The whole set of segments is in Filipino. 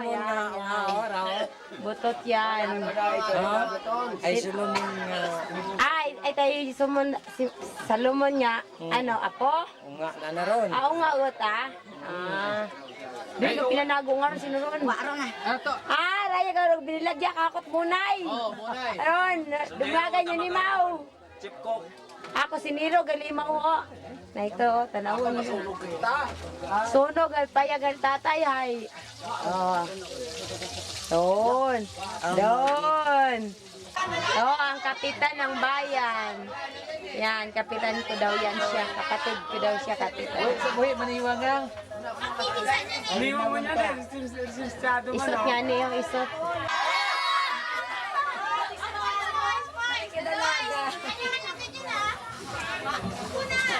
yan, yan. Butot yan. Ay, sulumon nga. Ay tayo si Salomon nga. Ano, apo? Nga, naron. Oo nga, uot Di ko pinanago nga rin sinuron. Waro na. Raya ka rin binilagya kakot munay. Oo, munay. Aron, dumagay niya ni Mau. Chip cook. Ako si Niro, gali Mau. Na ito, tanawon niya. Sunog, payagal tatay, hay. Oh. Doon. Doon. Ang kapitan ng bayan. Yan, kapitan ko daw yan siya. Kapatid ko daw siya, kapitan. Buhi, maniwang nga. Maniwang mo niya din. Isot nga niya yung isot.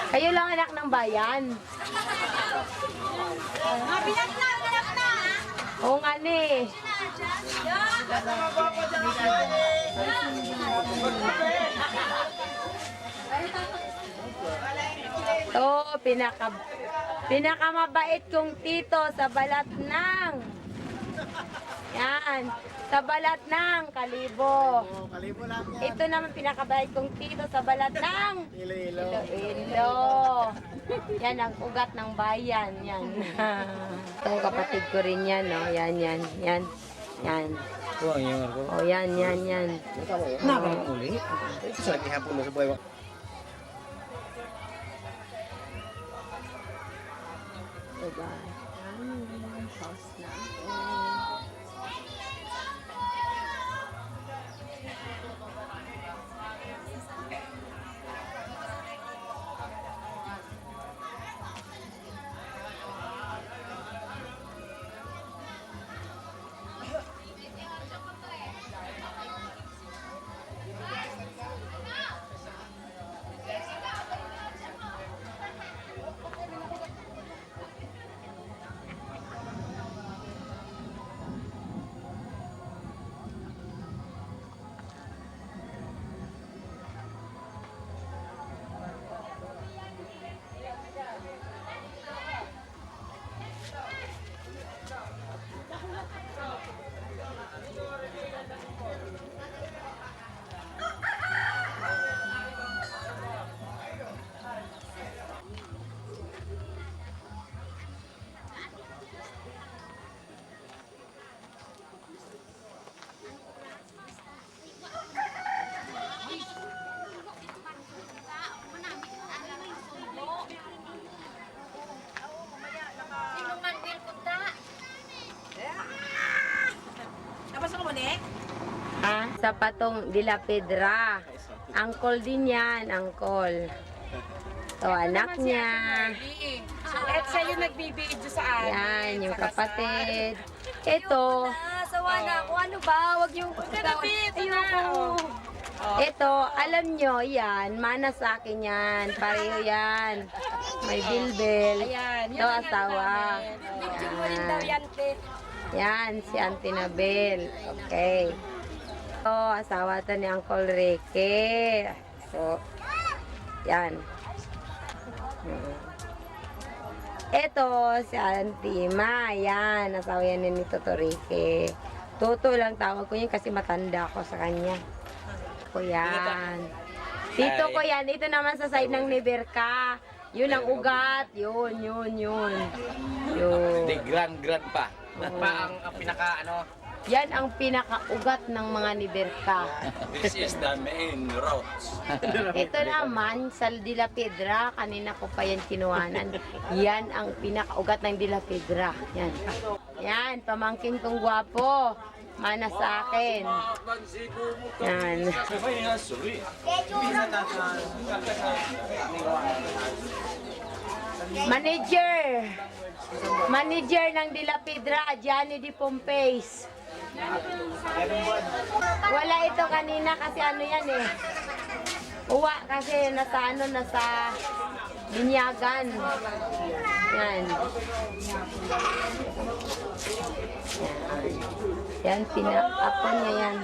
Kayo lang anak ng bayan. Mabiyak na. Oo nga ni. Pinakamabait kong tito sa balat ng yan, sa balat ng Kalibo. Kalibo lang yan. Ito naman pinakabait kong tito sa balat ng Iloilo. Yan ang ugat ng bayan. Yan. Ito kapatid ko rin yan. No? Yan. Yan. Buwang yung ako. Oh, yan. Nakang uli. Ito sa gihapon mo sa buhay mo. Diba? House na. Sa patong de la Pedra. Angkol din yan, angkol. To anak niya. At siya yung nagbibigay sa akin. Yan, yung kapatid. Ito. Sawa na ako. Ano ba? Huwag yung... Ayoko. Ito, alam nyo, yan. Mana sa akin yan. Pareho yan. May bilbil. Ayan. Ito, asawa. Picture mo rin daw yan, te. Yan, si Auntie Nabel. Okay. Ito, asawa to ni Uncle Ricky. So, yan. Ito, si Auntie Ma. Yan, asawa yan ni Toto Ricky. Toto lang tawag ko yun kasi matanda ako sa kanya. Ko yan. Dito ko yan. Ito naman sa side ng Niberka. Yun ang ugat. Yun. Di grand pa. At pa ang pinaka ano. Yan ang pinakaugat ng mga Niberka. This is the main route. Ito naman, sa De La Pedra. Kanina ko pa yan kinuhanan. Yan ang pinakaugat ng De La Pedra. Yan. Yan, pamangkin kong gwapo. Mana sa akin. Yan. Manager ng De La Pedra, Johnny Di Pompeis. Wala ito kanina kasi ano yan eh. Uwa kasi nasa binyagan. Yan. Yan, pinaka niya yan.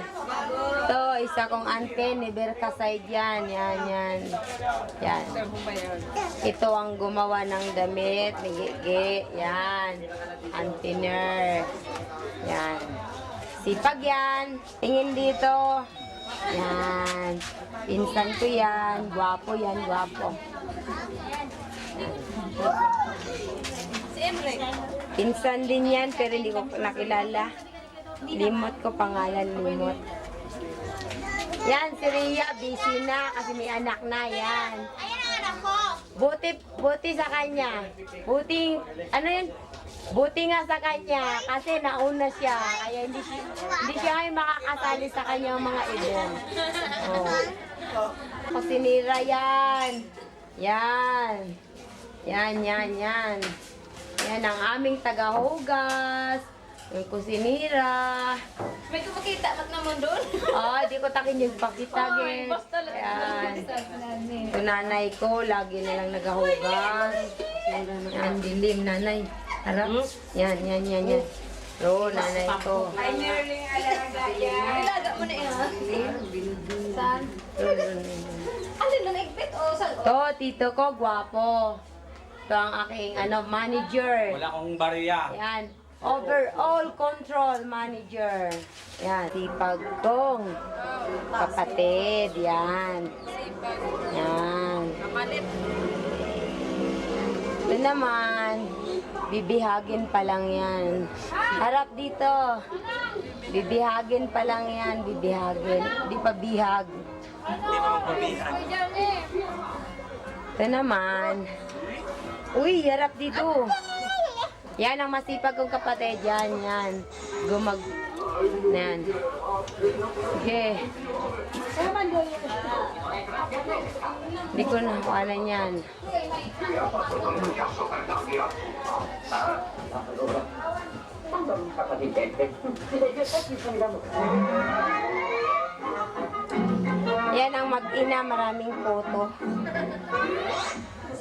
Ito, isa kong ante, Niberka side yan. Yan. Ito ang gumawa ng damit, ni Gigi. Yan. Antiner. Yan. Sipag yan. Tingin dito. Yan. Pinsan ko yan. Gwapo yan, gwapo. Si Emre. Pinsan din yan, pero hindi ko nakilala. Limot ko pangalan, Limot. Yan, si Rhea, busy na kasi may anak na yan. Ayan ang anak ko. Buti sa kanya. Buti, ano yun? Buti nga sa kanya kasi nauna siya. Kaya hindi siya ay makakasali sa kanyang mga ibon. Oh. Kusinira yan. Yan. Yan. Yan ang aming tagahugas. Yung kusinira. May kumakita, ba't naman doon? Di ko takin yung pakitagin. Yan. Ito nanay ko, lagi na lang nagahugas. Yan, dilim nanay. Harap. Yan. Oo, nanay ko. Ilaga mo na yan. Saan? Alin na naigpit o saan? To, tito ko, gwapo. Ito ang aking manager. Wala akong bariya. Yan. Overall control manager. Yan, sipag kong kapatid. Yan. Yan. Kapalit. Ito naman, bibihagin pa lang yan. Harap dito. Bibihagin pa lang yan, bibihagin. Di pa bihag. Hindi naman pabihan. Ito naman. Uy, harap dito. Yan ang masipag kong kapatid. Yan. Yan. Okay. Hindi ko nakuhanan yan. Yan ang mag-ina, maraming photo.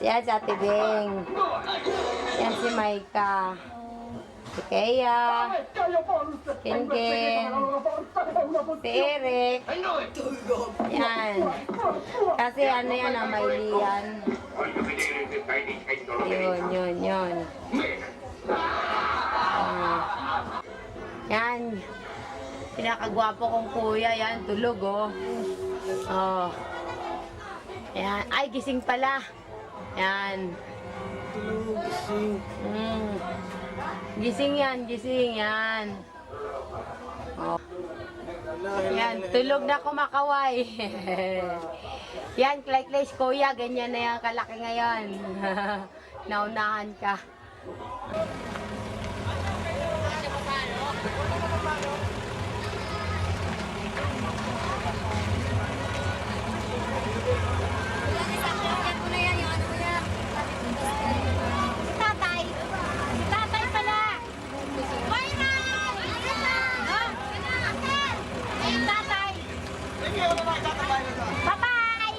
Yan si Ate Beng. Yan si Maika. Si Kea. Kinkin. Si Eric. Yan. Kasi ano yan, Amailian. Yun. Yan. Pinakagwapo kong kuya. Yan, tulog oh. Oh. Yan. Ay, gising pala. Yan. Gising yan. Oh. Yan, tulog na kumakaway. Yan, Clay kuya, ganyan na yan kalaki ngayon. Naunahan ka. Tatay pala. Moira! Tatay. Bye-bye!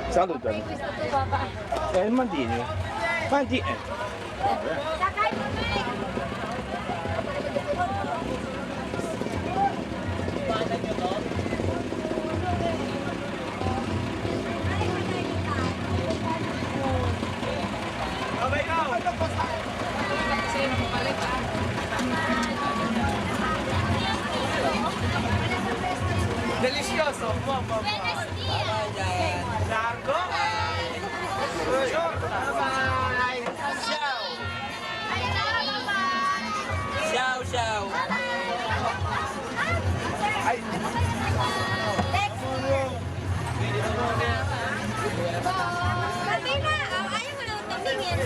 Salutan. Mandini. Mandini. Sakay mo Delicioso. Largo. Bye. Ciao. Ciao. Ay. Martina, ayaw mo na tumingin.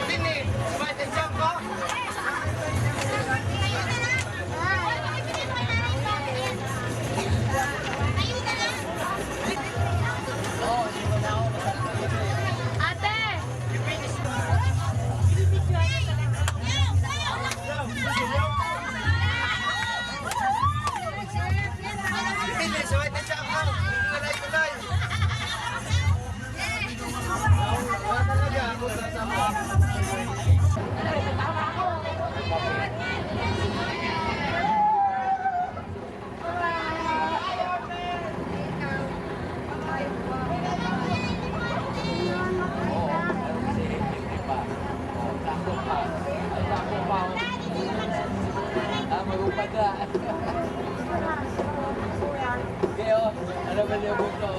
Tini, sumayin siya ko. Ayun na lang. Baga. Kayo, ano ba niya buto?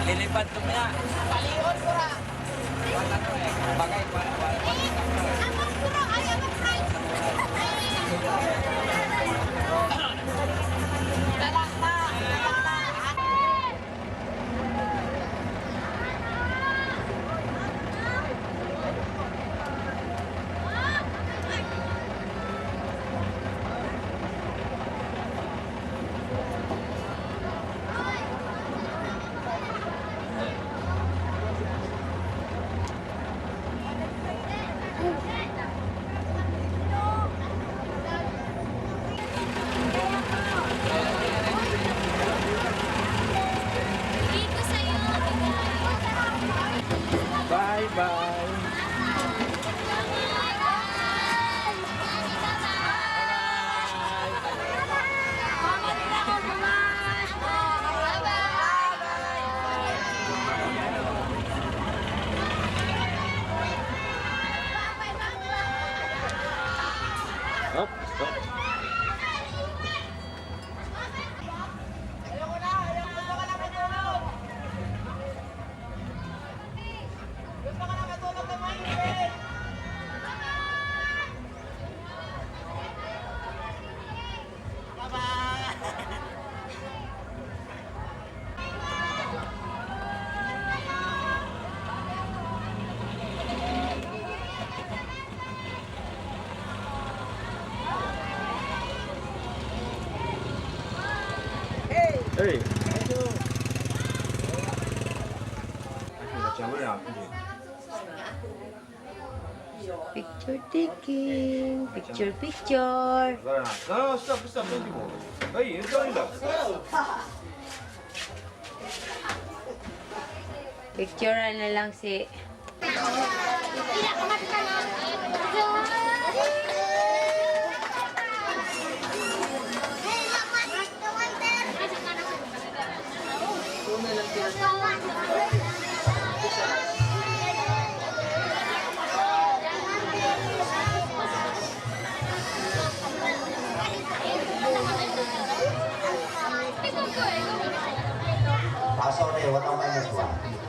Lilipat ko na. Palion ko ha. Bagay, bye-bye. Stop, stop. Hey. Picture taking. Picture, picture. No, stop, don't do more. Hey, it's going up. Picture na lang si... Pasok na yun, 1 minus 1.